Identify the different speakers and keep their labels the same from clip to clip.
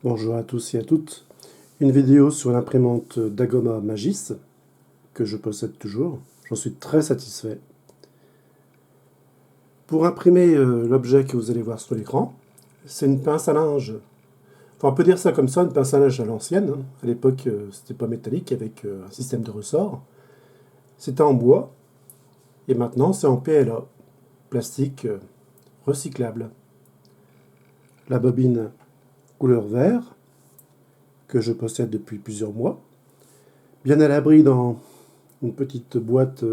Speaker 1: Bonjour à tous et à toutes. Une vidéo sur l'imprimante Dagoma Magis que je possède toujours. J'en suis très satisfait. Pour imprimer l'objet que vous allez voir sur l'écran, c'est une pince à linge. Enfin, on peut dire ça comme ça, une pince à linge à l'ancienne. À l'époque, c'était pas métallique avec un système de ressort. C'était en bois et maintenant c'est en PLA, plastique recyclable. La bobine couleur vert que je possède depuis plusieurs mois, bien à l'abri dans une petite boîte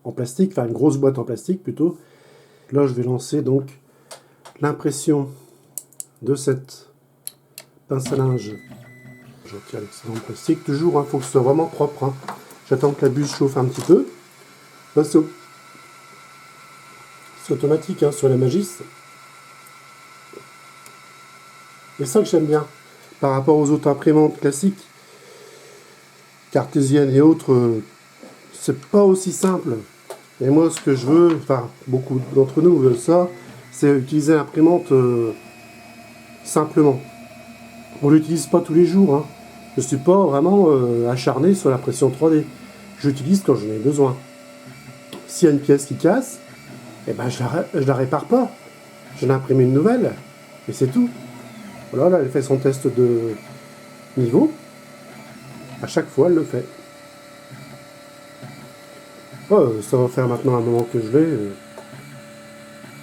Speaker 1: en plastique, enfin une grosse boîte en plastique plutôt. Là, je vais lancer donc l'impression de cette pince à linge. Je retire l'excédent de plastique. Toujours, il faut que ce soit vraiment propre. J'attends que la buse chauffe un petit peu. Là, c'est automatique sur la Magis. Et ça que j'aime bien par rapport aux autres imprimantes classiques, cartésiennes et autres, c'est pas aussi simple. Et moi, ce que je veux, enfin, beaucoup d'entre nous veulent ça, c'est utiliser l'imprimante simplement. On ne l'utilise pas tous les jours. Je ne suis pas vraiment acharné sur l'impression 3D. J'utilise quand j'en ai besoin. S'il y a une pièce qui casse, eh ben, je la répare pas. Je l'imprime une nouvelle. Et c'est tout. Voilà, là, elle fait son test de niveau. À chaque fois, elle le fait. Oh, ça va faire maintenant un moment que je l'ai.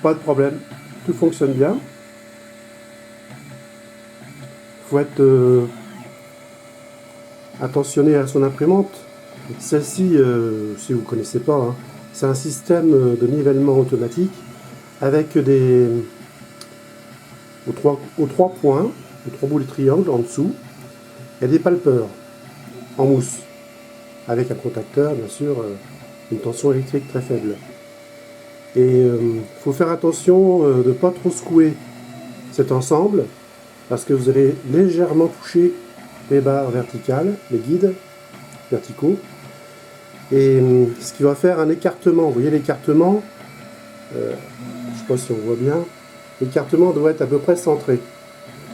Speaker 1: Pas de problème. Tout fonctionne bien. Faut être attentionné à son imprimante. Celle-ci, si vous ne connaissez pas, c'est un système de nivellement automatique avec aux trois points, aux trois boules triangles en dessous, et des palpeurs en mousse, avec un contacteur, bien sûr, une tension électrique très faible. Et il faut faire attention de ne pas trop secouer cet ensemble, parce que vous allez légèrement toucher les barres verticales, les guides verticaux, et ce qui va faire un écartement. Vous voyez l'écartement, je ne sais pas si on voit bien, l'écartement doit être à peu près centré.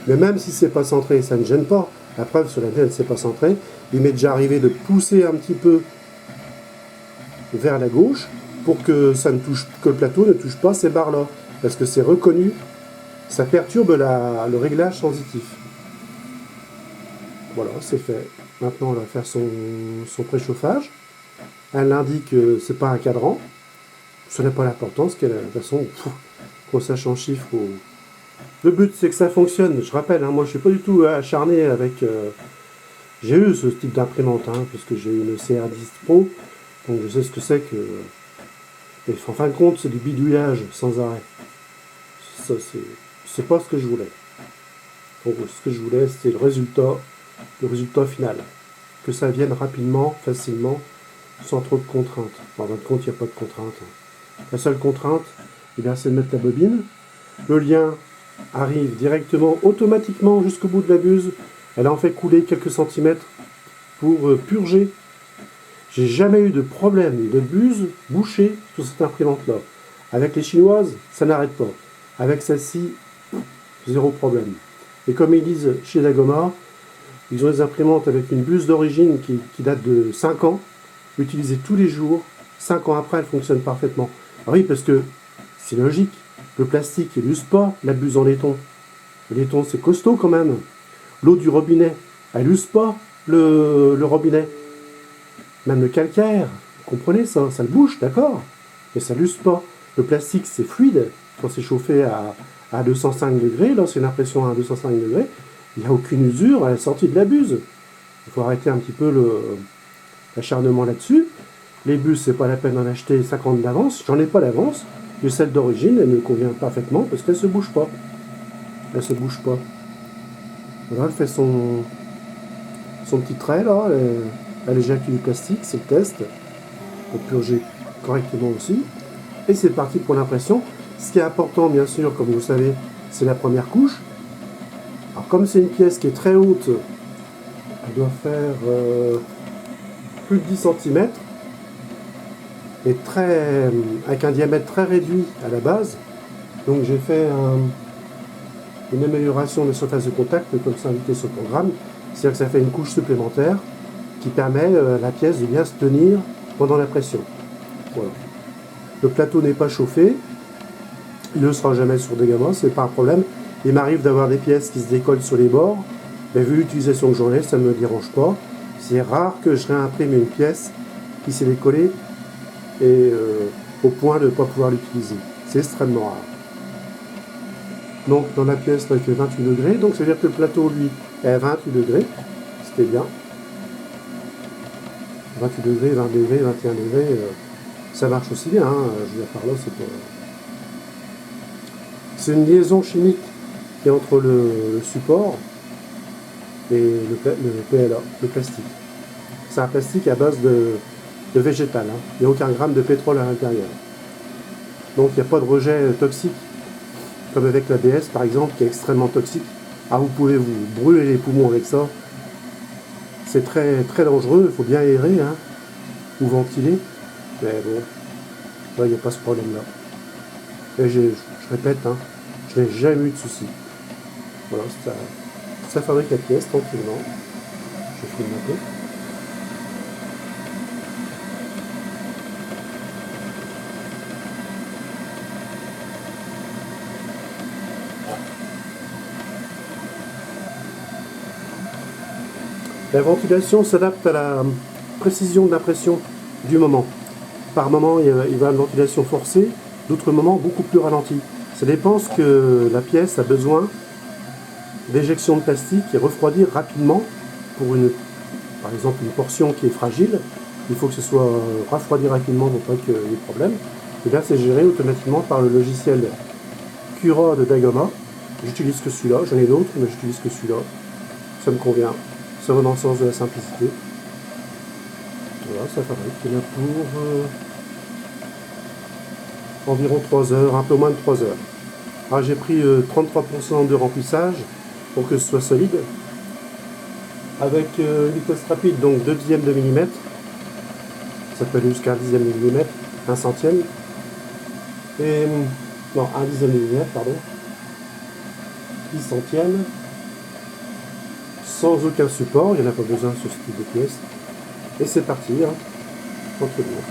Speaker 1: Mais même si c'est pas centré, ça ne gêne pas. La preuve sur la mienne, c'est pas centré. Il m'est déjà arrivé de pousser un petit peu vers la gauche pour que que le plateau ne touche pas ces barres-là, parce que c'est reconnu, ça perturbe le réglage sensitif. Voilà, c'est fait. Maintenant, on va faire son préchauffage. Elle indique que c'est pas un cadran. Ce n'est pas l'importance, de toute façon, qu'on sache en chiffres. Le but, c'est que ça fonctionne. Je rappelle, moi, je suis pas du tout acharné avec. J'ai eu ce type d'imprimante, parce que j'ai eu une CR10 Pro, donc je sais ce que c'est que. Et en fin de compte, c'est du bidouillage sans arrêt. Ça, c'est pas ce que je voulais. Donc, ce que je voulais, c'était le résultat final. Que ça vienne rapidement, facilement, sans trop de contraintes. En fin de compte, il n'y a pas de contraintes. La seule contrainte, c'est de mettre la bobine. Le lien arrive directement, automatiquement, jusqu'au bout de la buse. Elle en fait couler quelques centimètres pour purger. J'ai jamais eu de problème de buse bouchée sur cette imprimante-là. Avec les chinoises, ça n'arrête pas. Avec celle-ci, zéro problème. Et comme ils disent chez Dagoma, ils ont des imprimantes avec une buse d'origine qui date de 5 ans, utilisée tous les jours. 5 ans après, elle fonctionne parfaitement. Alors oui, parce que c'est logique. Le plastique, il n'use pas la buse en laiton. Le laiton, c'est costaud quand même. L'eau du robinet, elle n'use pas le robinet. Même le calcaire, vous comprenez ça, ça le bouche, d'accord, mais ça l'use pas. Le plastique, c'est fluide. Quand c'est chauffé à 205 degrés, là, c'est une impression à 205 degrés, il n'y a aucune usure à la sortie de la buse. Il faut arrêter un petit peu l'acharnement là-dessus. Les buses, c'est pas la peine d'en acheter 50 d'avance. J'en ai pas d'avance. J'ai celle d'origine, elle me convient parfaitement parce qu'elle se bouge pas. Elle se bouge pas. Voilà, elle fait son petit trait là. Elle éjacule du plastique, c'est le test. Pour purger correctement aussi. Et c'est parti pour l'impression. Ce qui est important, bien sûr, comme vous savez, c'est la première couche. Alors, comme c'est une pièce qui est très haute, elle doit faire plus de 10 cm. Et avec un diamètre très réduit à la base. Donc j'ai fait une amélioration de surface de contact, comme c'est indiqué sur le programme. C'est-à-dire que ça fait une couche supplémentaire qui permet à la pièce de bien se tenir pendant la pression. Voilà. Le plateau n'est pas chauffé, il ne sera jamais sur des gamins, c'est pas un problème. Il m'arrive d'avoir des pièces qui se décollent sur les bords, mais vu l'utilisation que j'en ai, ça ne me dérange pas. C'est rare que je réimprime une pièce qui s'est décollée et au point de ne pas pouvoir l'utiliser. C'est extrêmement rare. Donc dans la pièce, là, il fait 28 degrés, donc ça veut dire que le plateau, lui, est à 28 degrés. C'était bien. 28 degrés, 20 degrés, 21 degrés, ça marche aussi bien. Hein. Je veux dire par là, c'est une liaison chimique qui est entre le support et le PLA, le plastique. C'est un plastique à base de végétal. Hein. Il n'y a aucun gramme de pétrole à l'intérieur. Donc il n'y a pas de rejet toxique, comme avec l'ABS par exemple, qui est extrêmement toxique. Ah, vous pouvez vous brûler les poumons avec ça. C'est très, très dangereux, il faut bien aérer, hein, ou ventiler. Mais bon, là, il n'y a pas ce problème-là. Et je répète, hein, je n'ai jamais eu de soucis. Voilà, ça fabrique la pièce tranquillement. Je filme un peu. La ventilation s'adapte à la précision d'impression du moment. Par moment, il va y avoir une ventilation forcée, d'autres moments beaucoup plus ralentie. Ça dépend ce que la pièce a besoin d'éjection de plastique et refroidir rapidement pour par exemple une portion qui est fragile. Il faut que ce soit refroidi rapidement pour pas qu'il y ait de problème. Et là, c'est géré automatiquement par le logiciel Cura de Dagoma. J'utilise que celui-là, j'en ai d'autres, mais j'utilise que celui-là. Ça me convient. Ça va dans le sens de la simplicité. Voilà, ça fabrique. Il y en a pour environ 3 heures, un peu moins de 3 heures. Alors j'ai pris 33% de remplissage pour que ce soit solide. Avec une vitesse rapide, donc 2 dixièmes de millimètre. Ça peut aller jusqu'à 1 dixième de millimètre, 1 centième. Et non, 1 dixième de millimètre, pardon. 10 centièmes. Sans aucun support, il n'y en a pas besoin sur ce type de pièce. Et c'est parti, hein, tranquillement.